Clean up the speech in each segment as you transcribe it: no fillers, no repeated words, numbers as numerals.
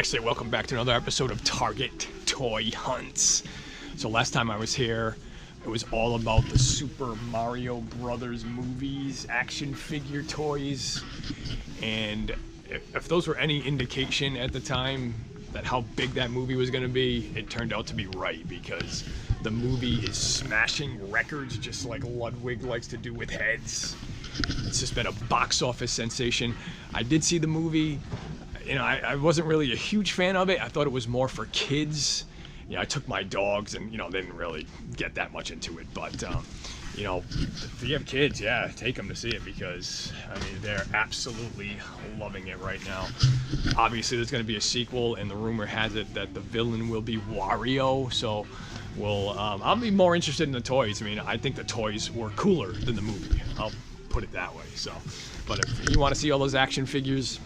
say welcome back to another episode of Target Toy Hunts. So last time I was here, it was all about the Super Mario Brothers movies, action figure toys, and if those were any indication at the time that how big that movie was going to be, it turned out to be right, because the movie is smashing records just like Ludwig likes to do with heads. It's just been a box office sensation. I did see the movie. You know, I wasn't really a huge fan of it. I thought it was more for kids. You know, I took my dogs and, you know, they didn't really get that much into it. But, you know, if you have kids, yeah, take them to see it, because, I mean, they're absolutely loving it right now. Obviously, there's going to be a sequel, and the rumor has it that the villain will be Wario. So, I'll be more interested in the toys. I mean, I think the toys were cooler than the movie. I'll put it that way. So, but if you want to see all those action figures,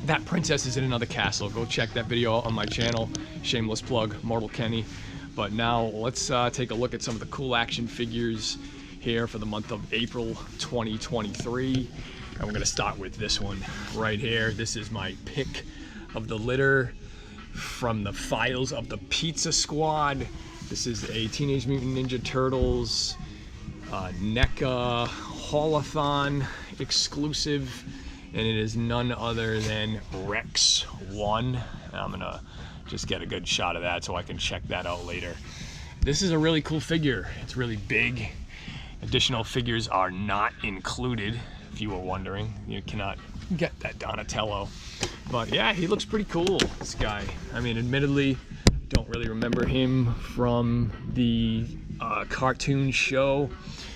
that princess is in another castle. Go check that video out on my channel. Shameless plug, Mortal Kenny. But now let's take a look at some of the cool action figures here for the month of April 2023. And we're gonna start with this one right here. This is my pick of the litter from the files of the Pizza Squad. This is a Teenage Mutant Ninja Turtles NECA Haulathon exclusive, and it is none other than Rex 1. I'm gonna just get a good shot of that so I can check that out later. This is a really cool figure. It's really big. Additional figures are not included, if you were wondering. You cannot get that Donatello. But yeah, he looks pretty cool, this guy. I mean, admittedly, don't really remember him from the cartoon show.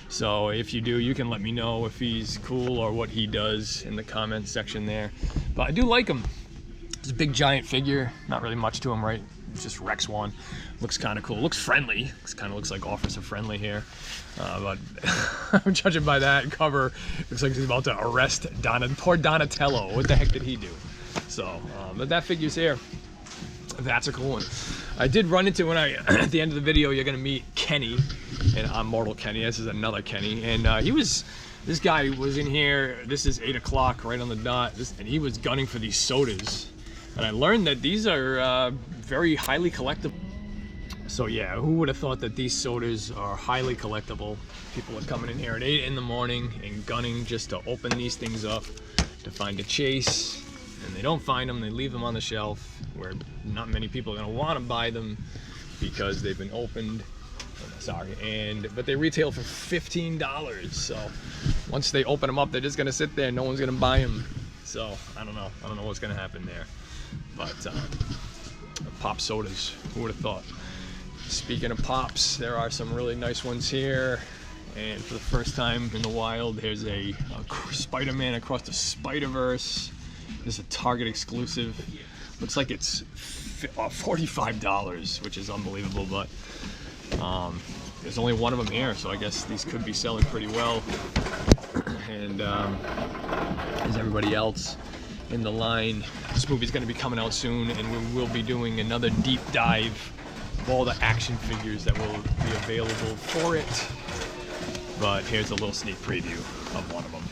So if you do, you can let me know if he's cool or what he does in the comment section there. But I do like him. It's a big giant figure. Not really much to him, right? It's just Rex 1. Looks kind of cool. Looks friendly. Kind of looks like Officer Friendly here. But judging by that cover, looks like he's about to arrest poor Donatello. What the heck did he do? So, but that figure's here. That's a cool one. I did run into, at the end of the video, you're gonna meet Kenny, and I'm Mortal Kenny. This is another Kenny, and this guy was in here. This is 8 o'clock, right on the dot, and he was gunning for these sodas, and I learned that these are very highly collectible. So yeah, who would have thought that these sodas are highly collectible? People are coming in here at 8 in the morning and gunning just to open these things up to find a chase. And they don't find them, they leave them on the shelf where not many people are going to want to buy them because they've been opened. But they retail for $15. So once they open them up, they're just going to sit there and no one's going to buy them. So I don't know what's going to happen there. But pop sodas, who would have thought? Speaking of pops, there are some really nice ones here. And for the first time in the wild, here's a Spider-Man Across the Spider-Verse. This is a Target exclusive. Looks like it's $45, which is unbelievable, but there's only one of them here, so I guess these could be selling pretty well. And as everybody else in the line, this movie's going to be coming out soon, and we will be doing another deep dive of all the action figures that will be available for it. But here's a little sneak preview of one of them.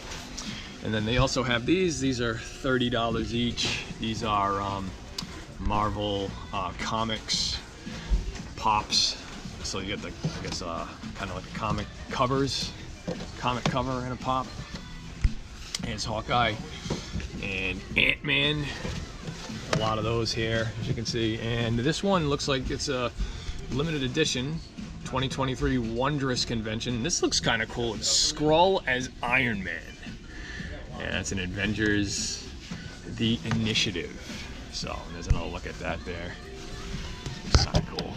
And then they also have these are $30 each. These are Marvel Comics pops. So you get the, I guess, kind of like the comic cover and a pop. Here's Hawkeye and Ant-Man. A lot of those here, as you can see. And this one looks like it's a limited edition 2023 Wondrous Convention. This looks kind of cool. It's Skrull as Iron Man. Yeah, it's an Avengers The Initiative. So there's another look at that there. Kind of cool.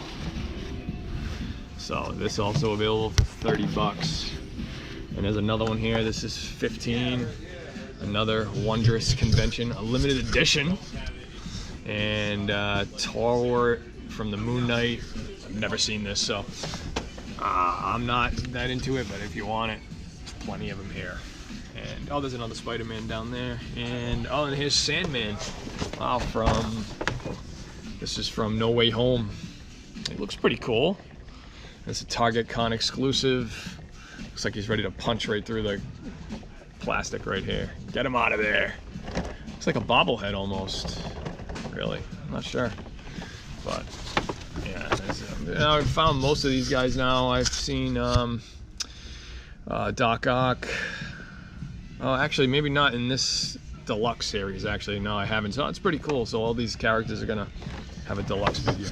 So this also available for $30. And there's another one here. This is 15. Another Wondrous Convention, a limited edition. And Torwart from the Moon Knight. I've never seen this, so I'm not that into it, but if you want it, there's plenty of them here. And oh, there's another Spider-Man down there. And oh, and here's Sandman. Wow, this is from No Way Home. It looks pretty cool. It's a Target Con exclusive. Looks like he's ready to punch right through the plastic right here. Get him out of there. Looks like a bobblehead almost. Really. I'm not sure. But yeah, I've found most of these guys now. I've seen Doc Ock. Oh, actually, maybe not in this deluxe series. Actually, no, I haven't. So it's pretty cool. So all these characters are gonna have a deluxe figure.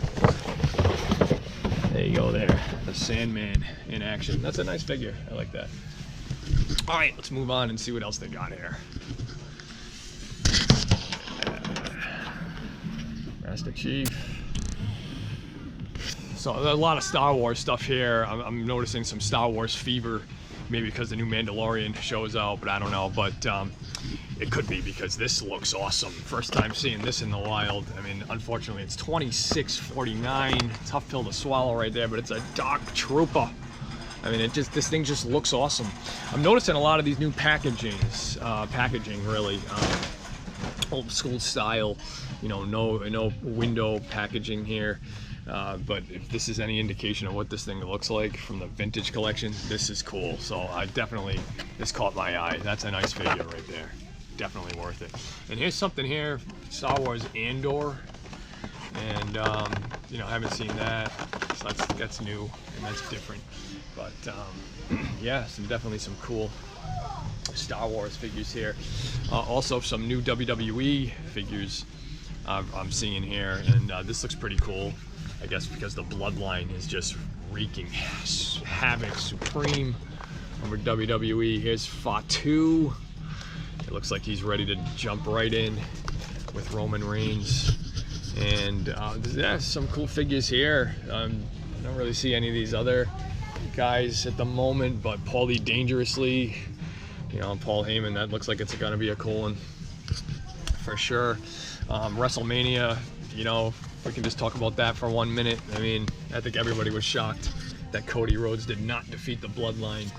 There you go. There, the Sandman in action. That's a nice figure. I like that. All right, let's move on and see what else they got here. Master Chief. So a lot of Star Wars stuff here. I'm noticing some Star Wars fever, maybe because the new Mandalorian shows out, but I don't know. But it could be because this looks awesome. First time seeing this in the wild. I mean, unfortunately, it's $26.49. Tough pill to swallow right there, but it's a Dark Trooper. I mean, this thing just looks awesome. I'm noticing a lot of these new packaging really. Old school style, you know, no window packaging here. But if this is any indication of what this thing looks like from the vintage collection, this is cool. So this caught my eye. That's a nice figure right there. Definitely worth it. And here's something here, Star Wars Andor. And, you know, I haven't seen that. So that's new and that's different. But, yeah, definitely some cool Star Wars figures here. Also some new WWE figures I'm seeing here, and this looks pretty cool. I guess because the bloodline is just wreaking havoc supreme over WWE. Here's Fatu. It looks like he's ready to jump right in with Roman Reigns. And there's some cool figures here. I don't really see any of these other guys at the moment, but Paulie Dangerously, you know, Paul Heyman, that looks like it's gonna be a cool one for sure. WrestleMania, you know, if we can just talk about that for 1 minute. I mean, I think everybody was shocked that Cody Rhodes did not defeat the Bloodline.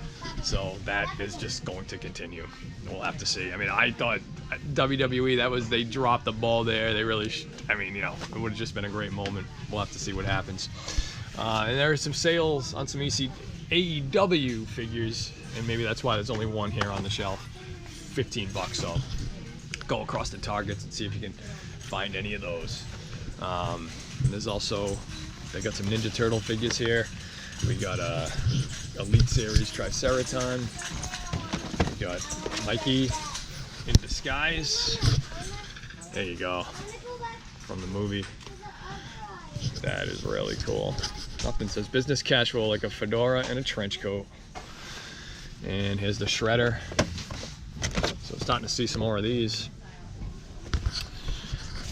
So that is just going to continue. We'll have to see. I mean, I thought WWE, they dropped the ball there. They really, I mean, you know, it would have just been a great moment. We'll have to see what happens. And there are some sales on some AEW figures, and maybe that's why there's only one here on the shelf. $15, so go across the Targets and see if you can find any of those. And there's also, they got some Ninja Turtle figures here. We got a Elite Series Triceraton. We got Mikey in disguise. There you go, from the movie. That is really cool. Nothing says business casual like a fedora and a trench coat. And here's the Shredder. So starting to see some more of these.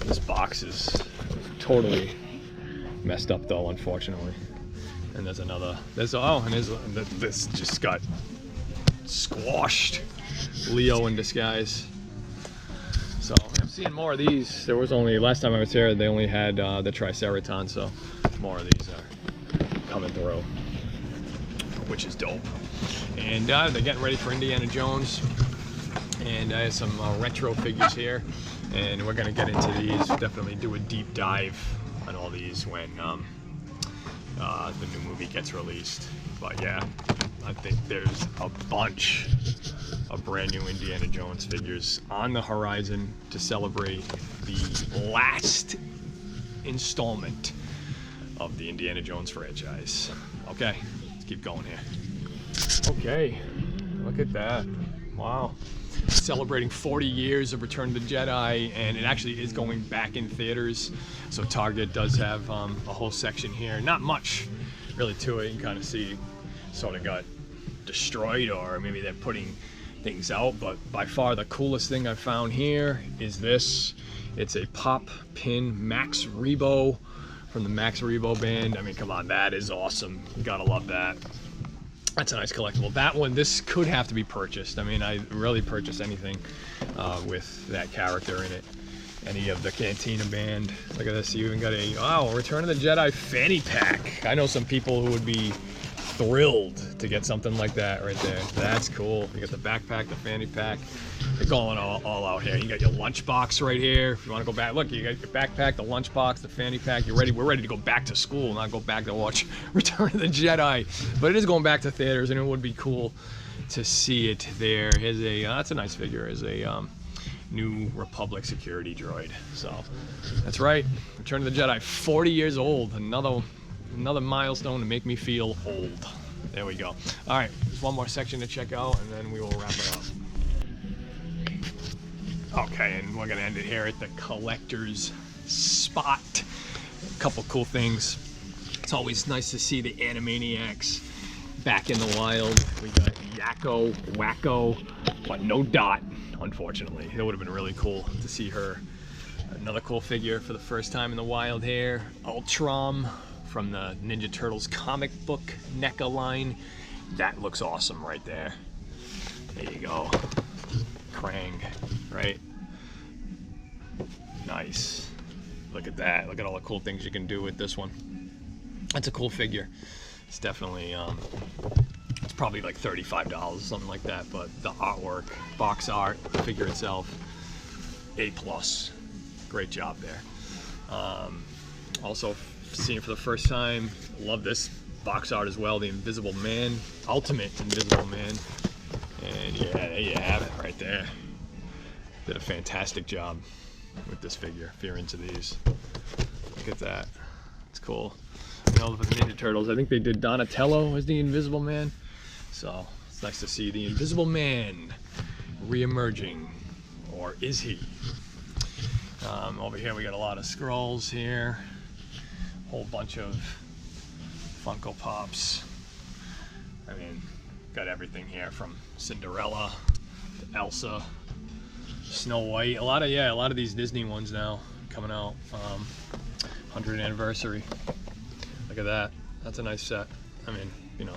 This box is totally messed up though, unfortunately. And there's another. This just got squashed. Leo in disguise. So I'm seeing more of these. There was only, last time I was here, they only had the Triceraton, so more of these are coming through, which is dope. And they're getting ready for Indiana Jones. And I have some retro figures here, and we're gonna get into these. Definitely do a deep dive on all these when the new movie gets released. But yeah, I think there's a bunch of brand new Indiana Jones figures on the horizon to celebrate the last installment of the Indiana Jones franchise. Okay, let's keep going here. Okay, look at that. Wow. Celebrating 40 years of Return of the Jedi, and it actually is going back in theaters. So Target does have a whole section here. Not much really to it. You can kind of see sort of got destroyed, or maybe they're putting things out, but by far the coolest thing I've found here is this. It's a pop pin Max Rebo from the Max Rebo band. I mean, come on, that is awesome. You gotta love that. That's a nice collectible. That one, this could have to be purchased. I mean, I rarely purchase anything with that character in it. Any of the Cantina band. Look at this, you even got a, Return of the Jedi fanny pack. I know some people who would be thrilled to get something like that right there. That's cool. You got the backpack, the fanny pack. They're going all out here. You got your lunchbox right here. If you want to go back, look, you got your backpack, the lunchbox, the fanny pack. You're ready. We're ready to go back to school, not go back to watch Return of the Jedi. But it is going back to theaters, and it would be cool to see it there. Here's a that's a nice figure. Here's a New Republic security droid. So that's right, Return of the Jedi, 40 years old. Another milestone to make me feel old. There we go. All right, there's one more section to check out, and then we will wrap it up. Okay, and we're gonna end it here at the collector's spot. A couple cool things. It's always nice to see the Animaniacs back in the wild. We got Yakko, Wacko, but no Dot, unfortunately. It would have been really cool to see her. Another cool figure for the first time in the wild here. Ultram from the Ninja Turtles comic book NECA line. That looks awesome right there. There you go. Krang, right? Nice. Look at that. Look at all the cool things you can do with this one. That's a cool figure. It's definitely, it's probably like $35 or something like that, but the artwork, box art, the figure itself, A+. Great job there. Also, seeing it for the first time, love this box art as well, the Invisible Man, Ultimate Invisible Man. And yeah, there you have it right there. Did a fantastic job with this figure, if you're into these. Look at that. It's cool. You know, for the Ninja Turtles, I think they did Donatello as the Invisible Man. So it's nice to see the Invisible Man re-emerging. Or is he? Over here we got a lot of scrolls here. Whole bunch of Funko Pops. I mean, got everything here from Cinderella to Elsa, Snow White. A lot of these Disney ones now coming out. 100th anniversary. Look at that. That's a nice set. I mean, you know,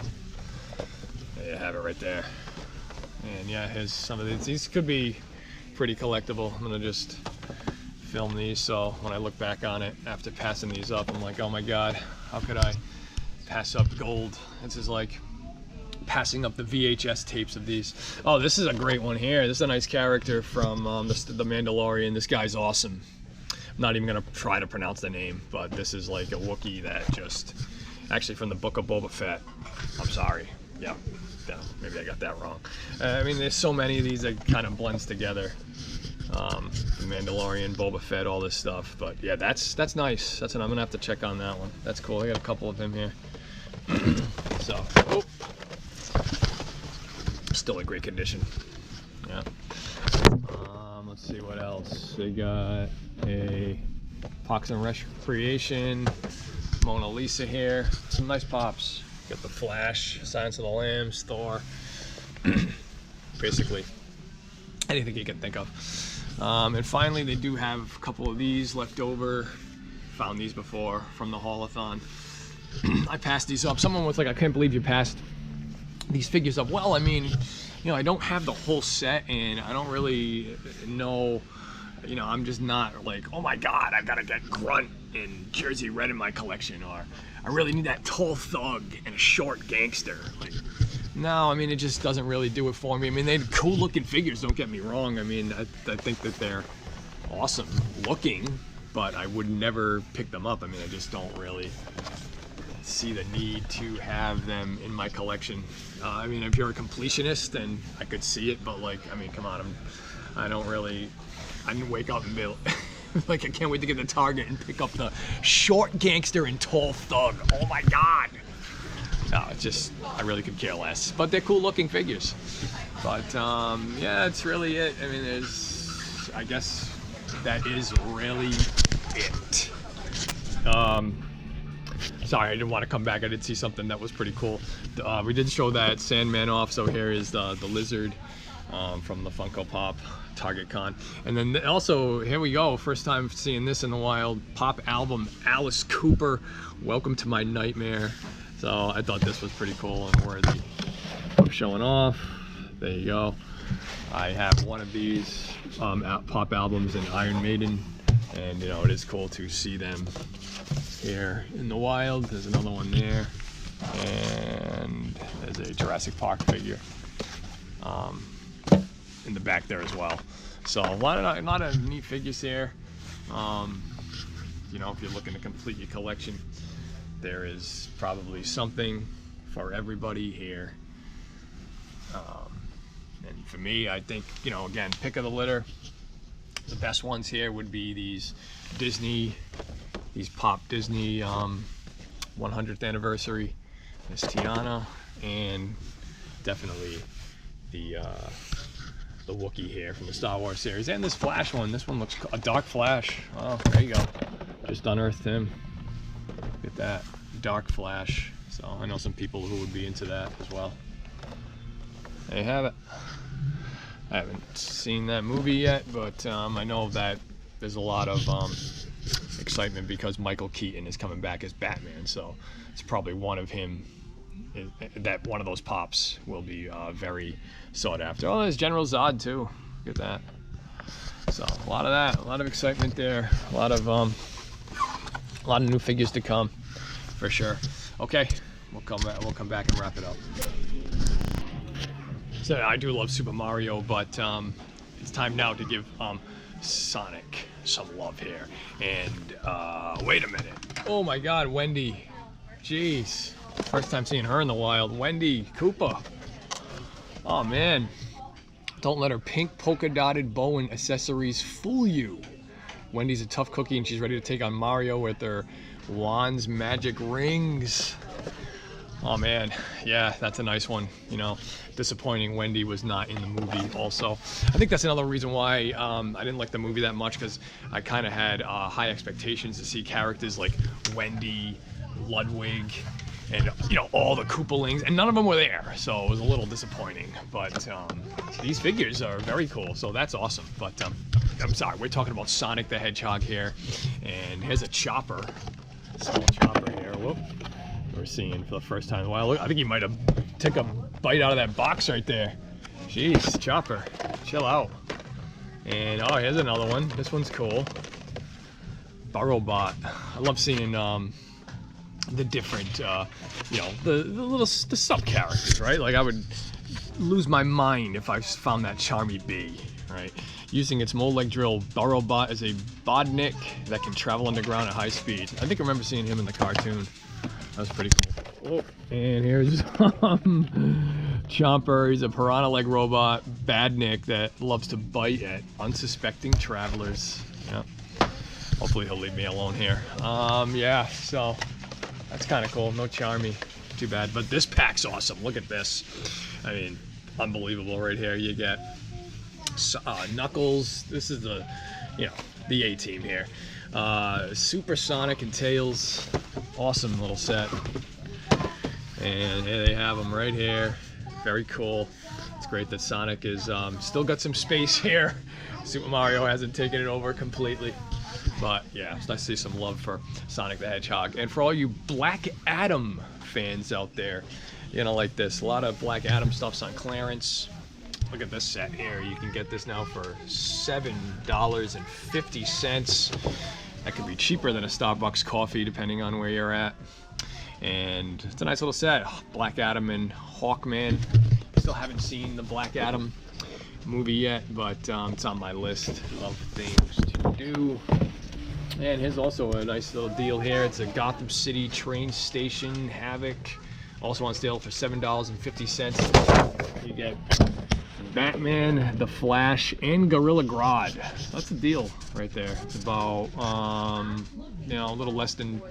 there you have it right there. And yeah, here's some of these. These could be pretty collectible. I'm gonna just film these, so when I look back on it after passing these up, I'm like, oh my god, how could I pass up gold? This is like passing up the VHS tapes of these. Oh, this is a great one here. This is a nice character from the Mandalorian. This guy's awesome. I'm not even gonna try to pronounce the name, but this is like a Wookiee that just, actually from the Book of Boba Fett. I'm sorry. Yeah, maybe I got that wrong. I mean, there's so many of these that kind of blends together. The Mandalorian, Boba Fett, all this stuff. But yeah, that's nice. I'm gonna have to check on that one. That's cool. I got a couple of him here. So, oh, still in great condition. Yeah. Let's see what else. They got a Parks and Recreation, Mona Lisa here. Some nice pops. Got the Flash, Silence of the Lambs, Thor. Basically anything you can think of. And finally, they do have a couple of these left over. Found these before from the Haulathon. I passed these up. Someone was like, I can't believe you passed these figures up. Well, I mean, you know, I don't have the whole set, and I don't really know, you know, I'm just not like, oh my god, I've got to get Grunt and Jersey Red in my collection, or I really need that tall thug and a short gangster. Like, no, I mean, it just doesn't really do it for me. I mean, they're cool looking figures, don't get me wrong. I mean, I think that they're awesome looking, but I would never pick them up. I mean, I just don't really see the need to have them in my collection. I mean, if you're a completionist, then I could see it, but like, I mean, come on, I didn't wake up and be like, I can't wait to get to Target and pick up the short gangster and tall thug. Oh my god. No, it's just, I really could care less. But they're cool looking figures. But yeah, that's really it. I mean, I guess that is really it. Sorry, I didn't want to come back. I did see something that was pretty cool. We did show that Sandman off, so here is the lizard from the Funko Pop Target Con. And then also, here we go, first time seeing this in the wild, Pop album, Alice Cooper, Welcome to My Nightmare. So I thought this was pretty cool and worthy of showing off. There you go. I have one of these Pop albums in Iron Maiden, and you know, it is cool to see them here in the wild. There's another one there, and there's a Jurassic Park figure in the back there as well. So a lot of neat figures here. You know, if you're looking to complete your collection, there is probably something for everybody here. And for me, I think, you know, again, pick of the litter. The best ones here would be these Pop Disney 100th anniversary, Miss Tiana, and definitely the Wookiee here from the Star Wars series, and this Flash one. This one looks a Dark Flash. Oh, there you go. Just unearthed him. Look at that, Dark Flash. So I know some people who would be into that as well. There you have it. I haven't seen that movie yet, but I know that there's a lot of excitement because Michael Keaton is coming back as Batman. So it's probably one of those pops will be very sought after. Oh, there's General Zod too. Look at that. So a lot of that, a lot of excitement there, a lot of new figures to come, for sure. Okay, we'll come back and wrap it up. So I do love Super Mario, but it's time now to give Sonic some love here. And wait a minute. Oh my God, Wendy. Jeez. First time seeing her in the wild. Wendy Koopa. Oh man. Don't let her pink polka dotted bow and accessories fool you. Wendy's a tough cookie and she's ready to take on Mario with her wands magic rings. Oh man, yeah, that's a nice one. You know, disappointing Wendy was not in the movie also. I think that's another reason why I didn't like the movie that much, because I kind of had high expectations to see characters like Wendy, Ludwig, and all the Koopalings, and none of them were there, so it was a little disappointing. But these figures are very cool, so that's awesome. But I'm sorry, we're talking about Sonic the Hedgehog here, and here's a Chopper, small Chopper here. Whoop. We're seeing for the first time in a while. Look, I think he might have took a bite out of that box right there. Jeez, Chopper, chill out. And oh, here's another one. This one's cool. Burrowbot. I love seeing the different, the sub characters, right? Like I would lose my mind if I found that Charmy Bee, right? Using its mole-leg drill, Burrowbot is a bodnik that can travel underground at high speed. I think I remember seeing him in the cartoon. That was pretty cool. Oh, and here's Chomper. He's a piranha leg robot, badnik, that loves to bite at unsuspecting travelers. Yeah. Hopefully he'll leave me alone here. Yeah, so that's kind of cool. No Charmy. Too bad. But this pack's awesome. Look at this. I mean, unbelievable right here. You get Knuckles. This is the A-team here. Super Sonic and Tails. Awesome little set. And here they have them right here. Very cool. It's great that Sonic is still got some space here. Super Mario hasn't taken it over completely. But yeah, it's nice to see some love for Sonic the Hedgehog. And for all you Black Adam fans out there, like this. A lot of Black Adam stuff's on clearance. Look at this set here. You can get this now for $7.50. That could be cheaper than a Starbucks coffee, depending on where you're at. And it's a nice little set. Black Adam and Hawkman. Still haven't seen the Black Adam movie yet, but it's on my list of things to do. And here's also a nice little deal here. It's a Gotham City train station Havoc. Also on sale for $7.50. You get Batman, The Flash, and Gorilla Grodd. That's a deal right there. It's about a little less than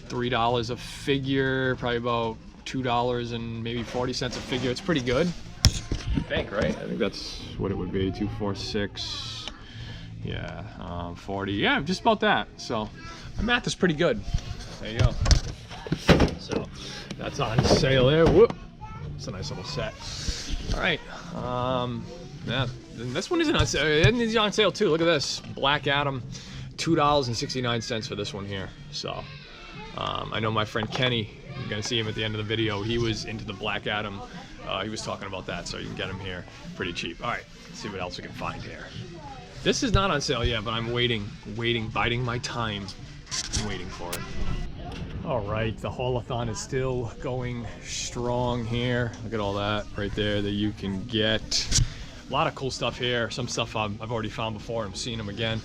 $3 a figure, probably about $2 and maybe 40 cents a figure. It's pretty good, I think, right? I think that's what it would be. 2, 4, 6. Yeah, 40. Yeah, just about that. So my math is pretty good. There you go. So that's on sale there. Whoop. It's a nice little set. All right. Yeah, this one isn't on sale. It's on sale too. Look at this. Black Adam, $2.69 for this one here. So I know my friend Kenny, you're going to see him at the end of the video. He was into the Black Adam. He was talking about that, so you can get him here pretty cheap. All right, let's see what else we can find here. This is not on sale yet, but I'm waiting, biding my time, waiting for it. All right, the Haulathon is still going strong here. Look at all that right there that you can get. A lot of cool stuff here. Some stuff I've already found before. I'm seeing them again.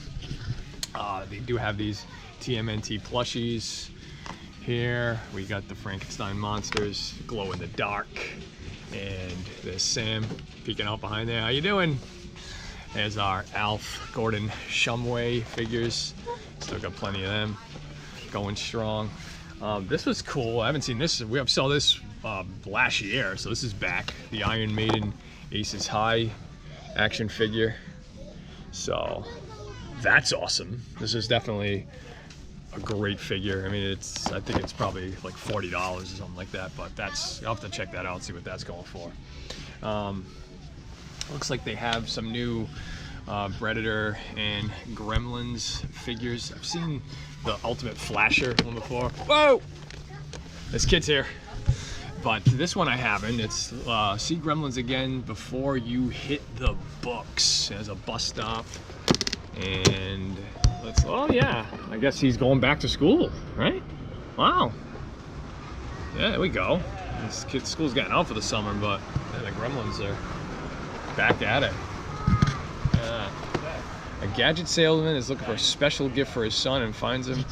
They do have these TMNT plushies here. We got the Frankenstein monsters, glow in the dark. And there's Sam peeking out behind there. How you doing? There's our Alf Gordon Shumway figures. Still got plenty of them going strong. This was cool. I haven't seen this. We saw this last year, so this is back. The Iron Maiden Aces High action figure. So that's awesome. This is definitely a great figure. I mean, I think it's probably like $40 or something like that, but I'll have to check that out and see what that's going for. Looks like they have some new Predator and Gremlins figures. I've seen the Ultimate Flasher one before. Whoa! This kid's here. But this one I haven't. It's see Gremlins again before you hit the books. There's a bus stop. And oh yeah, I guess he's going back to school, right? Wow. Yeah, there we go. This kid's school's getting out for the summer, but yeah, the Gremlins are back at it. Yeah. A gadget salesman is looking for a special gift for his son and finds him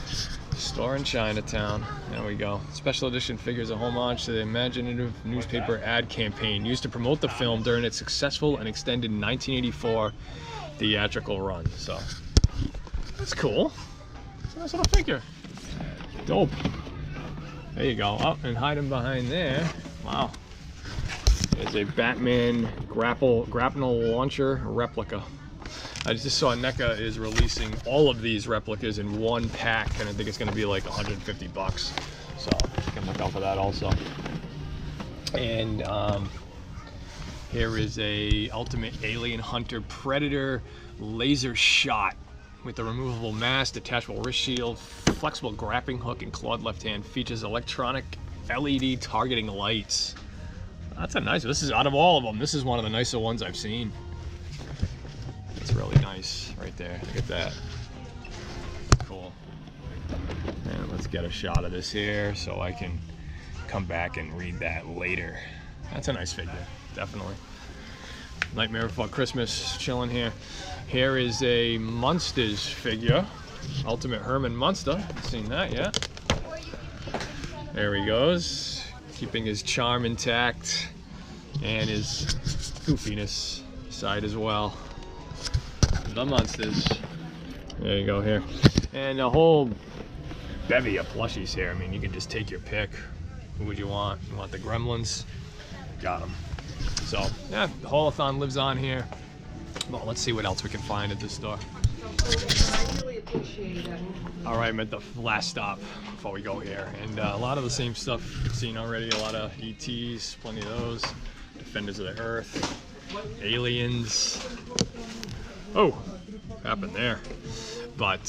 a store in Chinatown. There we go. Special edition figures a homage to the imaginative newspaper ad campaign used to promote the film during its successful and extended 1984 theatrical run. So that's cool. It's a nice little figure. Dope. There you go. Up and hide him behind there. Wow. There's a Batman grapnel launcher replica. I just saw NECA is releasing all of these replicas in one pack, and I think it's going to be like $150. So you can look out for that also. And here is a Ultimate Alien Hunter Predator laser shot with a removable mask, detachable wrist shield, flexible grappling hook, and clawed left hand. Features electronic LED targeting lights. That's a nice. This is out of all of them. This is one of the nicer ones I've seen. It's really nice right there. Look at that. Cool. And let's get a shot of this here so I can come back and read that later. That's a nice figure, definitely. Nightmare Before Christmas, chilling here. Here is a Munsters figure, Ultimate Herman Munster. Seen that yet? There he goes, keeping his charm intact and his goofiness side as well. The Munsters. There you go here, and a whole bevy of plushies here. I mean, you can just take your pick. Who would you want? You want the Gremlins? Got them. So yeah, the Haulathon lives on here. Well, let's see what else we can find at this store. I really appreciate it. All right, I'm at the last stop before we go here, and a lot of the same stuff you've seen already. A lot of ETs, plenty of those. Defenders of the Earth, Aliens. Oh, what happened there? But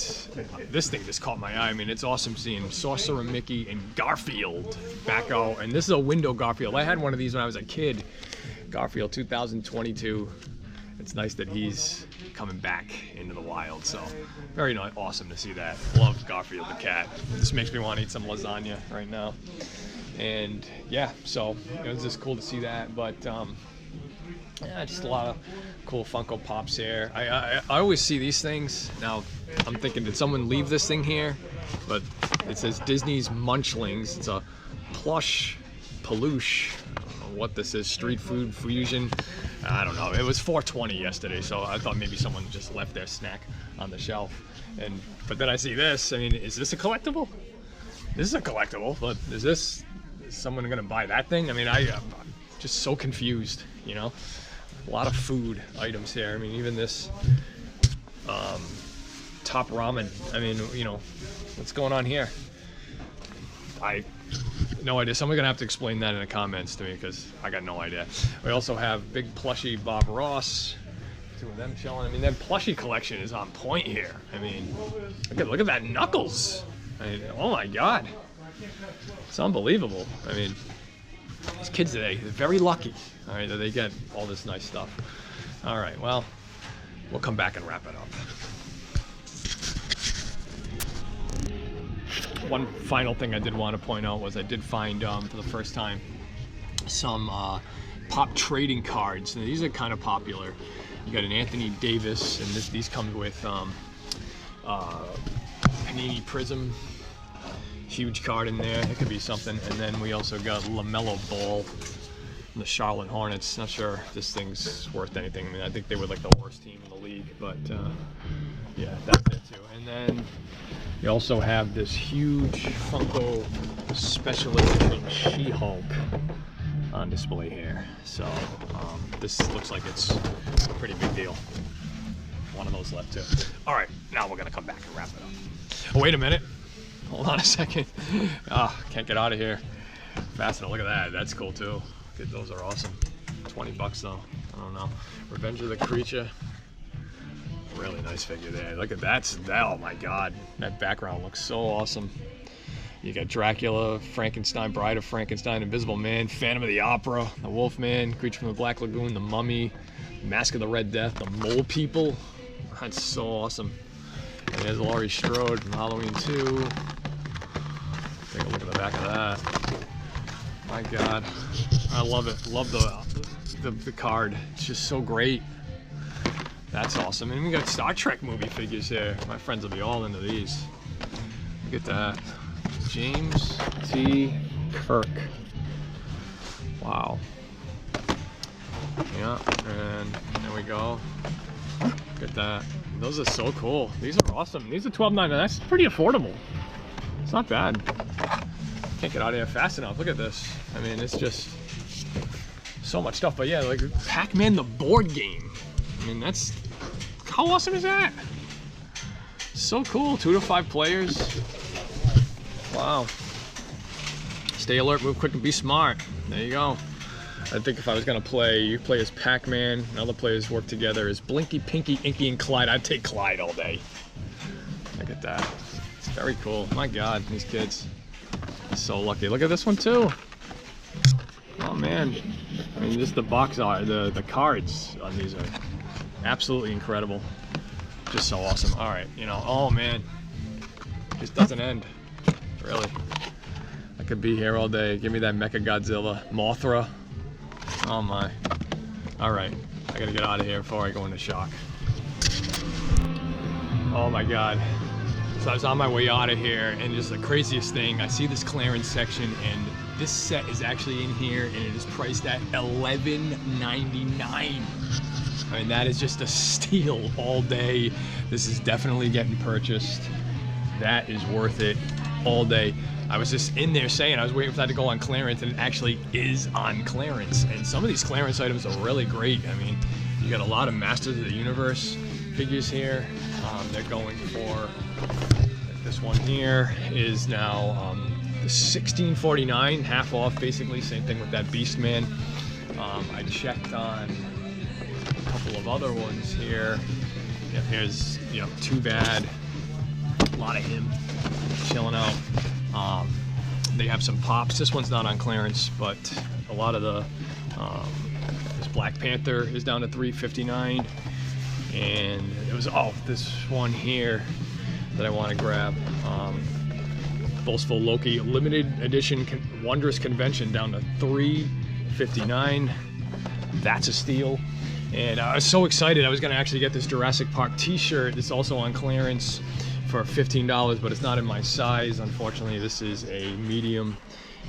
this thing just caught my eye. I mean, it's awesome seeing Sorcerer Mickey and Garfield back out. And this is a window Garfield. I had one of these when I was a kid. Garfield 2022. It's nice that he's coming back into the wild. So very nice, awesome to see that. Love Garfield the cat. This makes me want to eat some lasagna right now. And yeah, so it was just cool to see that. But yeah, just a lot of cool Funko Pops here. I always see these things. Now, I'm thinking, did someone leave this thing here? But it says Disney's Munchlings. It's a plush peluche. I don't know what this is, street food fusion. I don't know. It was $4.20 yesterday, so I thought maybe someone just left their snack on the shelf. But then I see this. I mean, is this a collectible? This is a collectible, but is someone gonna buy that thing? I mean, I'm just so confused, you know? A lot of food items here. I mean, even this top ramen. I mean, you know, what's going on here? No idea. Someone's gonna have to explain that in the comments to me because I got no idea. We also have big plushie Bob Ross. Two of them chilling. I mean, that plushie collection is on point here. I mean, look at that Knuckles. I mean, oh my God, it's unbelievable. I mean, these kids today, they're very lucky, all right, that they get all this nice stuff. All right, well, we'll come back and wrap it up. One final thing I did want to point out was I did find, for the first time, some pop trading cards. And these are kind of popular. You got an Anthony Davis, and these come with Panini Prism. Huge card in there. It could be something. And then we also got LaMelo Ball the Charlotte Hornets. Not sure if this thing's worth anything. I mean, I think they were like the worst team in the league, but yeah, that's it too. And then you also have this huge Funko Special Edition She-Hulk on display here. So this looks like it's a pretty big deal. One of those left too. All right, now we're gonna come back and wrap it up. Oh, wait a minute. Hold on a second. Can't get out of here fast enough. Look at that. That's cool too. Those are awesome. 20 bucks though. I don't know. Revenge of the Creature. Really nice figure there. Look at that. Oh my God. That background looks so awesome. You got Dracula, Frankenstein, Bride of Frankenstein, Invisible Man, Phantom of the Opera, the Wolfman, Creature from the Black Lagoon, the Mummy, Mask of the Red Death, the Mole People. That's so awesome. And there's Laurie Strode from Halloween 2. Take a look at the back of that. My God, I love it. Love the card. It's just so great. That's awesome. And we got Star Trek movie figures here. My friends will be all into these. Look at that. James T. Kirk. Wow. Yeah, and there we go. Look at that. Those are so cool. These are awesome. These are $12.99. That's pretty affordable. It's not bad. Can't get out of here fast enough. Look at this. I mean, it's just so much stuff. But yeah, like Pac-Man the board game. I mean, that's, how awesome is that? So cool. 2 to 5 players. Wow. Stay alert, move quick, and be smart. There you go. I think if I was gonna play, you play as Pac-Man, and other players work together as Blinky, Pinky, Inky, and Clyde. I'd take Clyde all day. Look at that. It's very cool. My God, these kids. So lucky. Look at this one too. Oh man. I mean, just the box art, the cards on these are absolutely incredible. Just so awesome. All right, you know, oh man. This doesn't end. Really. I could be here all day. Give me that Mecha Godzilla. Mothra. Oh my. All right. I gotta get out of here before I go into shock. Oh my God. So I was on my way out of here, and just the craziest thing, I see this clearance section, and this set is actually in here, and it is priced at $11.99. I mean, that is just a steal all day. This is definitely getting purchased. That is worth it all day. I was just in there saying, I was waiting for that to go on clearance, and it actually is on clearance. And some of these clearance items are really great. I mean, you got a lot of Masters of the Universe figures here. They're going for, this one here is now the $16.49, half off basically. Same thing with that Beastman. I checked on a couple of other ones here. Yeah, here's, you know, Too Bad. A lot of him chilling out. They have some pops. This one's not on clearance, but a lot of the this Black Panther is down to $3.59, and it was this one here that I want to grab. Boastful Loki limited edition Wondrous Convention down to $3.59. That's a steal. And I was so excited. I was going to actually get this Jurassic Park t-shirt. It's also on clearance for $15, but it's not in my size. Unfortunately, this is a medium,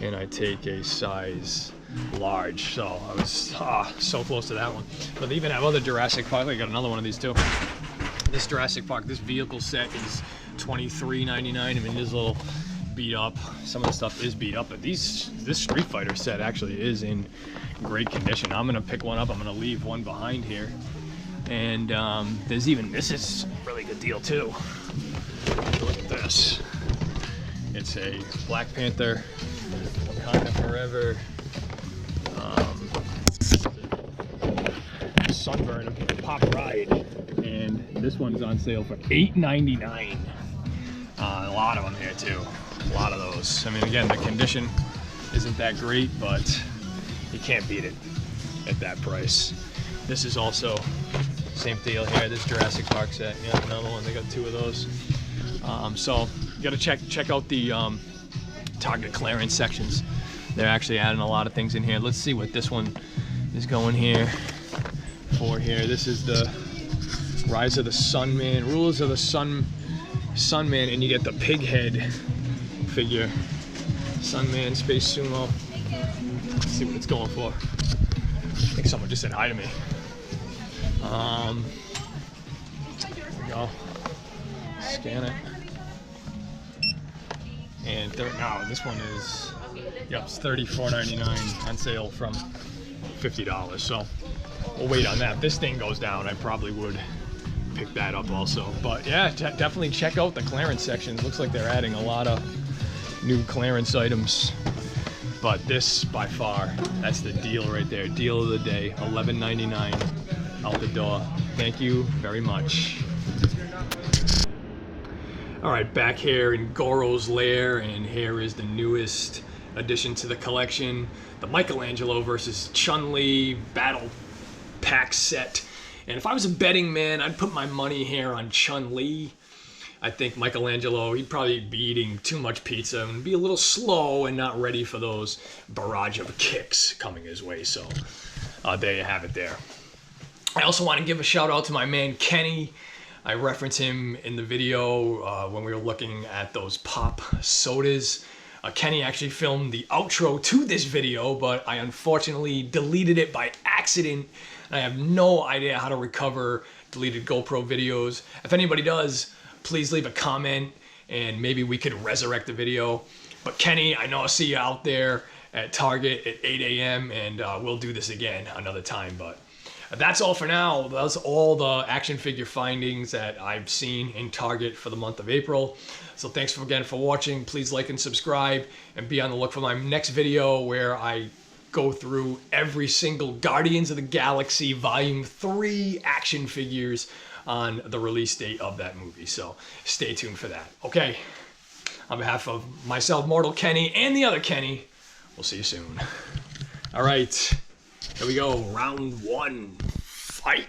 and I take a size large. So I was so close to that one. But they even have other Jurassic Park. I got another one of these too. This Jurassic Park, this vehicle set is $23.99. I mean, this little beat up. Some of the stuff is beat up, but this Street Fighter set actually is in great condition. I'm gonna pick one up. I'm gonna leave one behind here. And there's even, this is a really good deal too. Look at this. It's a Black Panther, Wakanda Forever, Sunburn Pop Ride, and this one's on sale for $8.99. A lot of them here too. A lot of those. I mean, again, the condition isn't that great, but you can't beat it at that price. This is also same deal here. This Jurassic Park set. Yeah, another one. They got 2 of those. So you got to check out the Target clearance sections. They're actually adding a lot of things in here. Let's see what this one is going here for here. This is the Rise of the Sunman, Rulers of the Sunman, and you get the pig head figure. Sunman Space Sumo. see what it's going for. I think someone just said hi to me. There we go. Scan it. And now this one is, yep, it's $34.99 on sale from $50. So we'll wait on that. If this thing goes down, I probably would pick that up also. But yeah, definitely check out the clearance sections. Looks like they're adding a lot of new clearance items. But this, by far, that's the deal right there. Deal of the day, $11.99 out the door. Thank you very much. All right, back here in Goro's lair, and here is the newest addition to the collection, the Michelangelo versus Chun-Li Battle Pack set. And if I was a betting man, I'd put my money here on Chun-Li. I think Michelangelo, he'd probably be eating too much pizza and be a little slow and not ready for those barrage of kicks coming his way. So there you have it there. I also want to give a shout out to my man Kenny. I referenced him in the video when we were looking at those pop sodas. Kenny actually filmed the outro to this video, but I unfortunately deleted it by accident. And I have no idea how to recover deleted GoPro videos. If anybody does, please leave a comment and maybe we could resurrect the video. But Kenny, I know I'll see you out there at Target at 8 a.m. and we'll do this again another time. But that's all for now. That's all the action figure findings that I've seen in Target for the month of April. So thanks again for watching. Please like and subscribe and be on the look for my next video where I go through every single Guardians of the Galaxy Volume 3 action figures on the release date of that movie. So stay tuned for that. Okay, on behalf of myself, Mortal Kenny, and the other Kenny, we'll see you soon. All right, here we go. Round one, fight.